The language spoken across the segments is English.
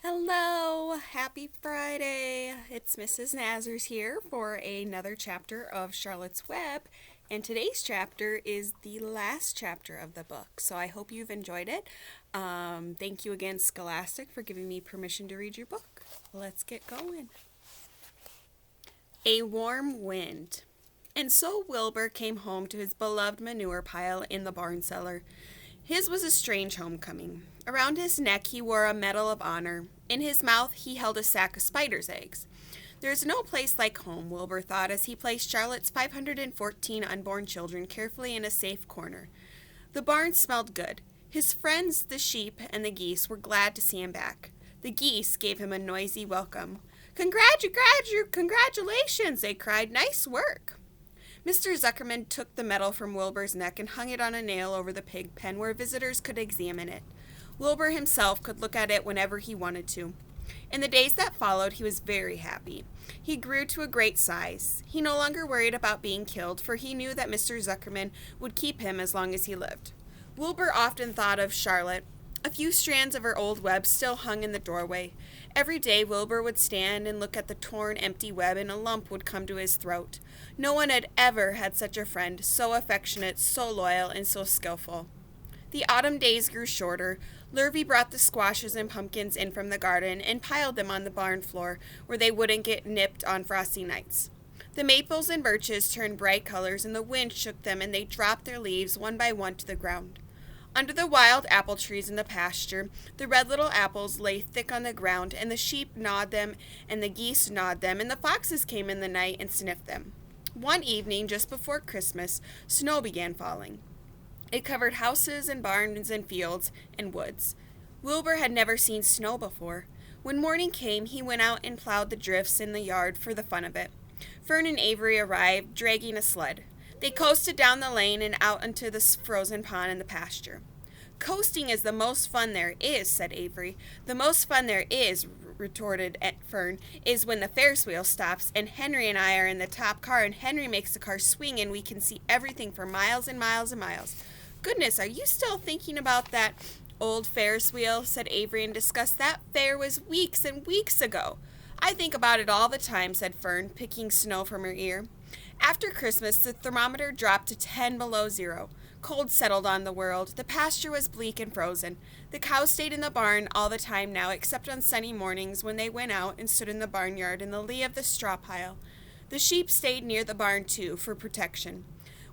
Hello, happy Friday. It's Mrs. Nasers here for another chapter of Charlotte's Web, and today's chapter is the last chapter of the book. So I hope you've enjoyed it. Thank you again, Scholastic, for giving me permission to read your book. Let's get going. A warm wind. And so Wilbur came home to his beloved manure pile in the barn cellar. His was a strange homecoming. Around his neck he wore a medal of honor. In his mouth he held a sack of spider's eggs. There is no place like home, Wilbur thought as he placed Charlotte's 514 unborn children carefully in a safe corner. The barn smelled good. His friends, the sheep and the geese, were glad to see him back. The geese gave him a noisy welcome. Congratulations, they cried. Nice work. Mr. Zuckerman took the medal from Wilbur's neck and hung it on a nail over the pig pen where visitors could examine it. Wilbur himself could look at it whenever he wanted to. In the days that followed, he was very happy. He grew to a great size. He no longer worried about being killed, for he knew that Mr. Zuckerman would keep him as long as he lived. Wilbur often thought of Charlotte. A few strands of her old web still hung in the doorway. Every day Wilbur would stand and look at the torn, empty web, and a lump would come to his throat. No one had ever had such a friend, so affectionate, so loyal, and so skillful. The autumn days grew shorter. Lurvy brought the squashes and pumpkins in from the garden and piled them on the barn floor where they wouldn't get nipped on frosty nights. The maples and birches turned bright colors, and the wind shook them, and they dropped their leaves one by one to the ground. Under the wild apple trees in the pasture, the red little apples lay thick on the ground, and the sheep gnawed them, and the geese gnawed them, and the foxes came in the night and sniffed them. One evening, just before Christmas, snow began falling. It covered houses and barns and fields and woods. Wilbur had never seen snow before. When morning came, he went out and plowed the drifts in the yard for the fun of it. Fern and Avery arrived, dragging a sled. They coasted down the lane and out into the frozen pond in the pasture. Coasting is the most fun there is, said Avery. The most fun there is, retorted Fern, is when the Ferris wheel stops and Henry and I are in the top car and Henry makes the car swing and we can see everything for miles and miles and miles. Goodness, are you still thinking about that old Ferris wheel? Said Avery in disgust. That fair was weeks and weeks ago. I think about it all the time, said Fern, picking snow from her ear. After Christmas, the thermometer dropped to 10 below zero. Cold settled on the world. The pasture was bleak and frozen. The cows stayed in the barn all the time now, except on sunny mornings when they went out and stood in the barnyard in the lee of the straw pile. The sheep stayed near the barn, too, for protection.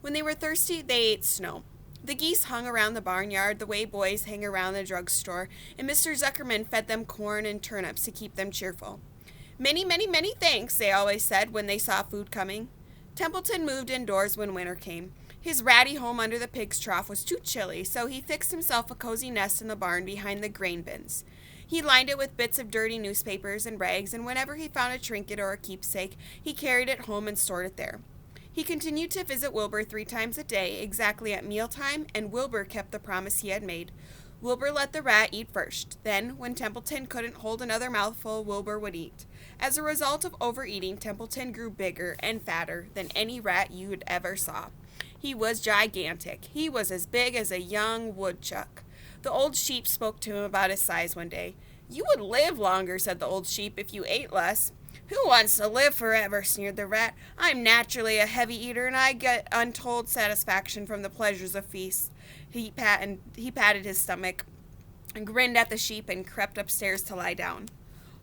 When they were thirsty, they ate snow. The geese hung around the barnyard the way boys hang around the drugstore, and Mr. Zuckerman fed them corn and turnips to keep them cheerful. Many, many, many thanks, they always said when they saw food coming. Templeton moved indoors when winter came. His ratty home under the pig's trough was too chilly, so he fixed himself a cozy nest in the barn behind the grain bins. He lined it with bits of dirty newspapers and rags, and whenever he found a trinket or a keepsake, he carried it home and stored it there. He continued to visit Wilbur 3 times a day, exactly at mealtime, and Wilbur kept the promise he had made. Wilbur let the rat eat first. Then, when Templeton couldn't hold another mouthful, Wilbur would eat. As a result of overeating, Templeton grew bigger and fatter than any rat you'd ever saw. He was gigantic. He was as big as a young woodchuck. The old sheep spoke to him about his size one day. You would live longer, said the old sheep, if you ate less. Who wants to live forever, sneered the rat. I'm naturally a heavy eater, and I get untold satisfaction from the pleasures of feasts. He patted his stomach, and grinned at the sheep, and crept upstairs to lie down.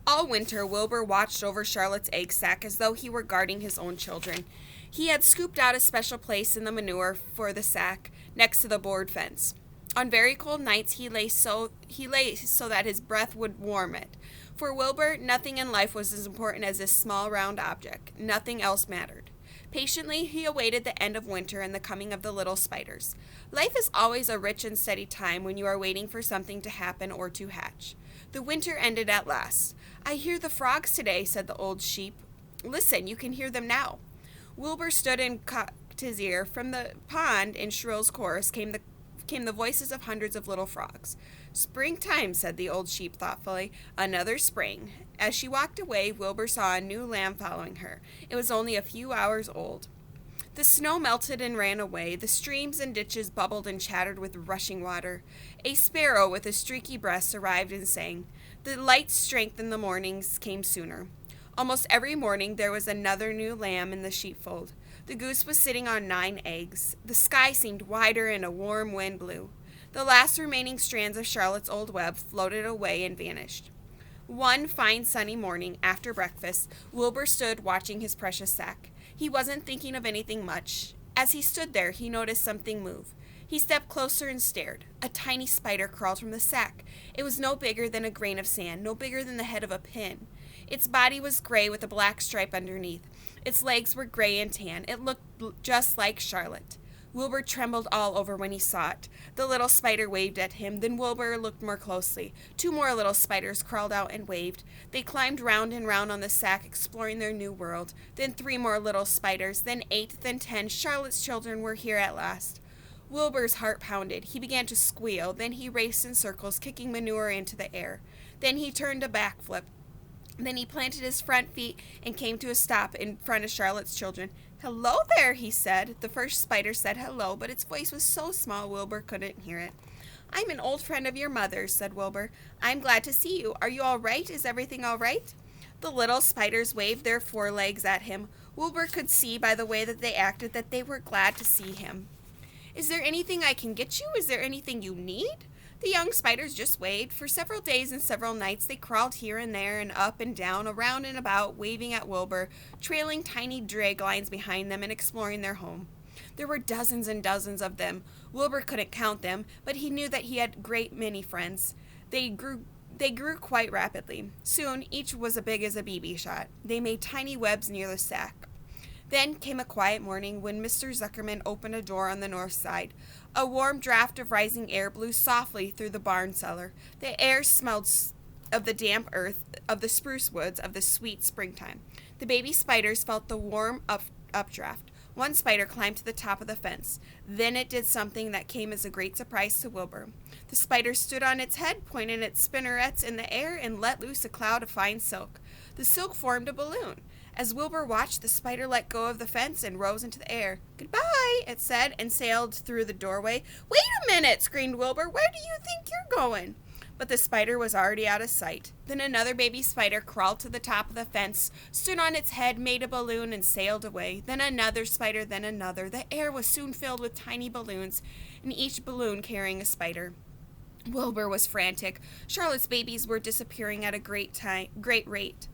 All winter, Wilbur watched over Charlotte's egg sack as though he were guarding his own children. He had scooped out a special place in the manure for the sack, next to the board fence. On very cold nights, he lay so that his breath would warm it. For Wilbur, nothing in life was as important as this small round object. Nothing else mattered. Patiently, he awaited the end of winter and the coming of the little spiders. Life is always a rich and steady time when you are waiting for something to happen or to hatch. The winter ended at last. I hear the frogs today, said the old sheep. Listen, you can hear them now. Wilbur stood and cocked his ear. From the pond, in shrill chorus, came the voices of hundreds of little frogs. Springtime, said the old sheep thoughtfully. Another spring. As she walked away, Wilbur saw a new lamb following her. It was only a few hours old. The snow melted and ran away. The streams and ditches bubbled and chattered with rushing water. A sparrow with a streaky breast arrived and sang. The light strength in the mornings came sooner. Almost every morning there was another new lamb in the sheepfold. The goose was sitting on 9 eggs. The sky seemed wider and a warm wind blew. The last remaining strands of Charlotte's old web floated away and vanished. One fine sunny morning, after breakfast, Wilbur stood watching his precious sack. He wasn't thinking of anything much. As he stood there, he noticed something move. He stepped closer and stared. A tiny spider crawled from the sack. It was no bigger than a grain of sand, no bigger than the head of a pin. Its body was gray with a black stripe underneath. Its legs were gray and tan. It looked just like Charlotte. Wilbur trembled all over when he saw it. The little spider waved at him. Then Wilbur looked more closely. 2 more little spiders crawled out and waved. They climbed round and round on the sack, exploring their new world. Then 3 more little spiders, then 8, then 10. Charlotte's children were here at last. Wilbur's heart pounded. He began to squeal. Then he raced in circles, kicking manure into the air. Then he turned a backflip. Then he planted his front feet and came to a stop in front of Charlotte's children. "Hello there," he said. The first spider said hello, but its voice was so small Wilbur couldn't hear it. "I'm an old friend of your mother's," said Wilbur. "I'm glad to see you. Are you all right? Is everything all right?" The little spiders waved their forelegs at him. Wilbur could see by the way that they acted that they were glad to see him. "Is there anything I can get you? Is there anything you need?" The young spiders just waved. For several days and several nights they crawled here and there and up and down, around and about, waving at Wilbur, trailing tiny drag lines behind them and exploring their home. There were dozens and dozens of them. Wilbur couldn't count them, but he knew that he had a great many friends. They grew quite rapidly. Soon each was as big as a BB shot. They made tiny webs near the sack. Then came a quiet morning when Mr. Zuckerman opened a door on the north side. A warm draft of rising air blew softly through the barn cellar. The air smelled of the damp earth, of the spruce woods, of the sweet springtime. The baby spiders felt the warm updraft. One spider climbed to the top of the fence. Then it did something that came as a great surprise to Wilbur. The spider stood on its head, pointed its spinnerets in the air, and let loose a cloud of fine silk. The silk formed a balloon. As Wilbur watched, the spider let go of the fence and rose into the air. "Goodbye," it said, and sailed through the doorway. "Wait a minute," screamed Wilbur. "Where do you think you're going?" But the spider was already out of sight. Then another baby spider crawled to the top of the fence, stood on its head, made a balloon, and sailed away. Then another spider, then another. The air was soon filled with tiny balloons, and each balloon carrying a spider. Wilbur was frantic. Charlotte's babies were disappearing at a great rate.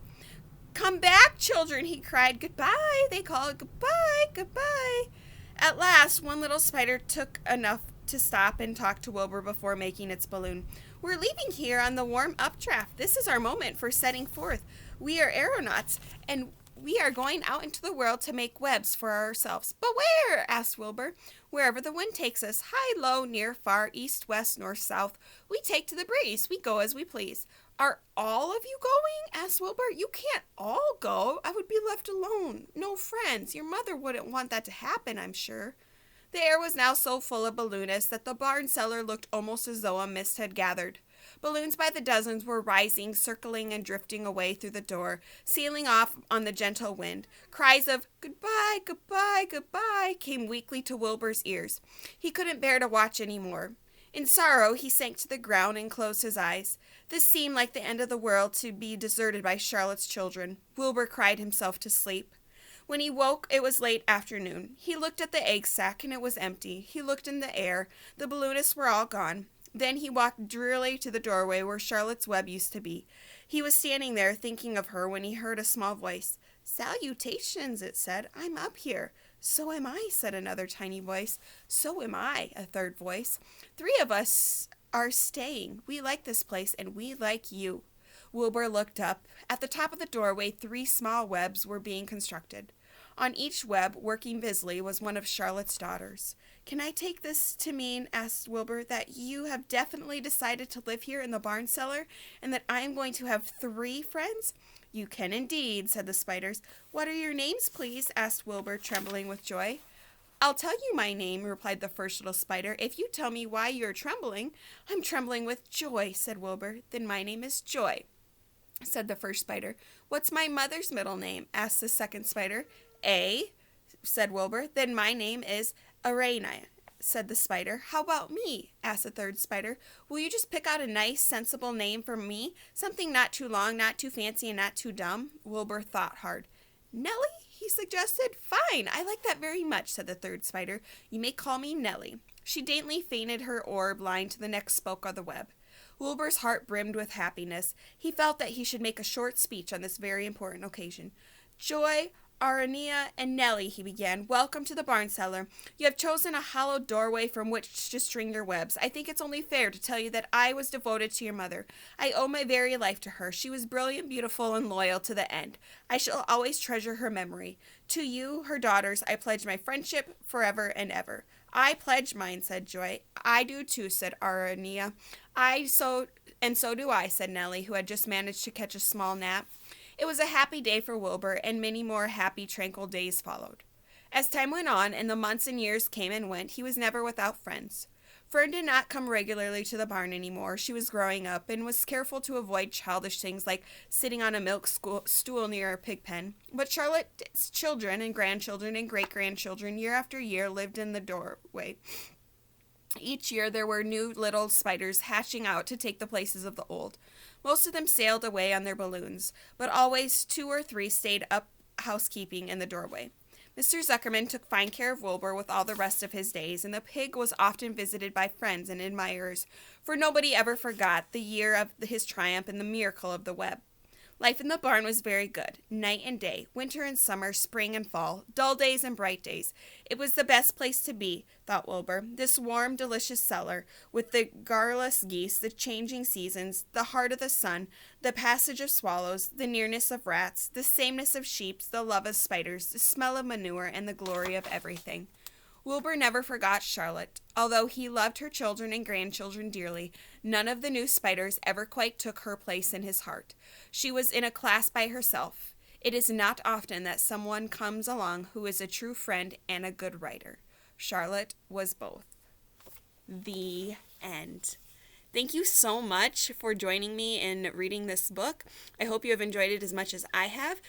"Come back, children," he cried. "Goodbye," they called. "Goodbye, goodbye." At last, one little spider took enough to stop and talk to Wilbur before making its balloon. "We're leaving here on the warm updraft. This is our moment for setting forth. We are aeronauts, and we are going out into the world to make webs for ourselves." "But where?" asked Wilbur. "Wherever the wind takes us, high, low, near, far, east, west, north, south. We take to the breeze. We go as we please." "Are all of you going?" asked Wilbur. "You can't all go. I would be left alone. No friends. Your mother wouldn't want that to happen, I'm sure." The air was now so full of balloonists that the barn cellar looked almost as though a mist had gathered. Balloons by the dozens were rising, circling, and drifting away through the door, sailing off on the gentle wind. Cries of "Goodbye, goodbye, goodbye" came weakly to Wilbur's ears. He couldn't bear to watch any more. In sorrow, he sank to the ground and closed his eyes. This seemed like the end of the world, to be deserted by Charlotte's children. Wilbur cried himself to sleep. When he woke, it was late afternoon. He looked at the egg sack, and it was empty. He looked in the air. The balloonists were all gone. Then he walked drearily to the doorway where Charlotte's web used to be. He was standing there thinking of her when he heard a small voice. "Salutations," it said. "I'm up here." "So am I," said another tiny voice. "So am I," a third voice. "3 of us are staying. We like this place, and we like you." Wilbur looked up. At the top of the doorway, 3 small webs were being constructed. On each web, working busily, was one of Charlotte's daughters. "Can I take this to mean," asked Wilbur, "that you have definitely decided to live here in the barn cellar, and that I am going to have 3 friends?" "You can indeed," said the spiders. "What are your names, please?" asked Wilbur, trembling with joy. "I'll tell you my name," replied the first little spider, "if you tell me why you're trembling." "I'm trembling with joy," said Wilbur. "Then my name is Joy," said the first spider. "What's my mother's middle name?" asked the second spider. "A," said Wilbur. Then my name is Arena, said the spider. How about me? Asked the third spider. Will you just pick out a nice, sensible name for me? Something not too long, not too fancy, and not too dumb? Wilbur thought hard. Nellie? He suggested. Fine, I like that very much, said the third spider. You may call me Nellie. She daintily fainted her orb line to the next spoke of the web. Wilbur's heart brimmed with happiness. He felt that he should make a short speech on this very important occasion. Joy, Arania, and Nellie, he began, welcome to the barn cellar. You have chosen a hollowed doorway from which to string your webs. I think it's only fair to tell you that I was devoted to your mother. I owe my very life to her. She was brilliant, beautiful, and loyal to the end. I shall always treasure her memory. To you, her daughters, I pledge my friendship forever and ever. I pledge mine, said Joy. I do too, said Arania. So do I, said Nellie, who had just managed to catch a small nap. It was a happy day for Wilbur, and many more happy, tranquil days followed. As time went on, and the months and years came and went, he was never without friends. Fern did not come regularly to the barn anymore. She was growing up, and was careful to avoid childish things like sitting on a milk stool near a pig pen. But Charlotte's children and grandchildren and great-grandchildren, year after year, lived in the doorway. Each year there were new little spiders hatching out to take the places of the old. Most of them sailed away on their balloons, but always 2 or 3 stayed up housekeeping in the doorway. Mr. Zuckerman took fine care of Wilbur with all the rest of his days, and the pig was often visited by friends and admirers, for nobody ever forgot the year of his triumph and the miracle of the web. Life in the barn was very good, night and day, winter and summer, spring and fall, dull days and bright days. It was the best place to be, thought Wilbur, this warm, delicious cellar, with the garrulous geese, the changing seasons, the heart of the sun, the passage of swallows, the nearness of rats, the sameness of sheep, the love of spiders, the smell of manure, and the glory of everything. Wilbur never forgot Charlotte. Although he loved her children and grandchildren dearly, none of the new spiders ever quite took her place in his heart. She was in a class by herself. It is not often that someone comes along who is a true friend and a good writer. Charlotte was both. The end. Thank you so much for joining me in reading this book. I hope you have enjoyed it as much as I have.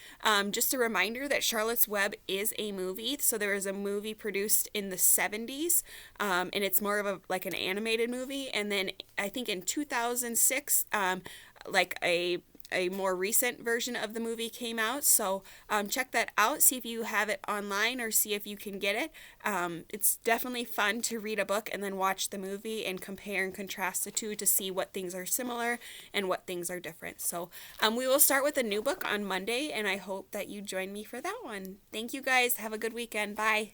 Just a reminder that Charlotte's Web is a movie. So there was a movie produced in the 70s, and it's more of like an animated movie. And then I think in 2006, like a more recent version of the movie came out. So check that out. See if you have it online or see if you can get it. It's definitely fun to read a book and then watch the movie and compare and contrast the two to see what things are similar and what things are different. So we will start with a new book on Monday, and I hope that you join me for that one. Thank you guys. Have a good weekend. Bye.